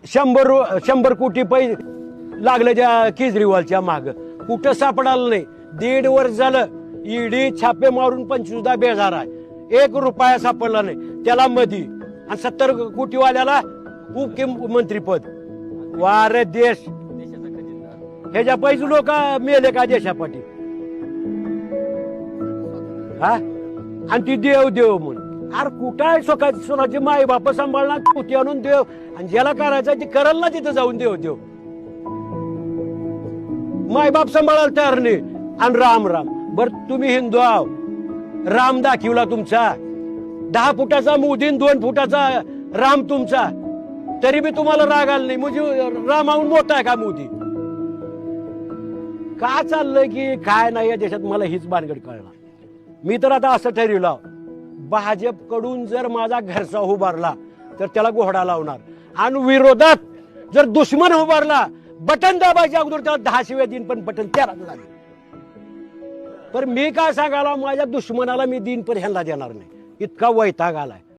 100 कोटी पैसे लागले त्या केजरीवालच्या माग, कुठं सापडालं नाही. 1.5 वर्ष झालं ईडी छापे मारून 25 बेजार आहे, 1 रुपया सापडला नाही त्याला मधी. आणि 70 कोटीवाल्याला उपमुख्यमंत्रीपद. वारे देश ह्याच्या पैसे लोक मेले का देशापाठी? हा, आणि ती देव म्हणून. अरे कुठं आहे स्वतःची माई बाप सांभाळणार, पोती आणून देव, आणि ज्याला करायचं ते करल ना तिथं जाऊन देव. माय बाप सांभाळायला तयार नाही. आणि राम बर तुम्ही हिंदू आहो, राम दाखवला तुमचा 10 फुटाचा मोदी, 2 फुटाचा राम तुमचा, तरी बी तुम्हाला राग आला नाही. म्हणजे रामाहून मोठा आहे का मोदी? का चाललंय की काय नाही या देशात, मला हीच भानगड कळणार. मी तर आता असं ठरवलं, भाजपकडून जर माझा घरचा उभारला तर त्याला घोडा लावणार, आणि विरोधात जर दुश्मन उभारला बटन दाबायच्या अगोदर त्याला 10 शिव्या दिन, पण बटन त्याला झाले. पण मी काय सांगायला, माझ्या दुश्मनाला मी दिन पण ह्यांना देणार नाही, इतका वैताग आलाय.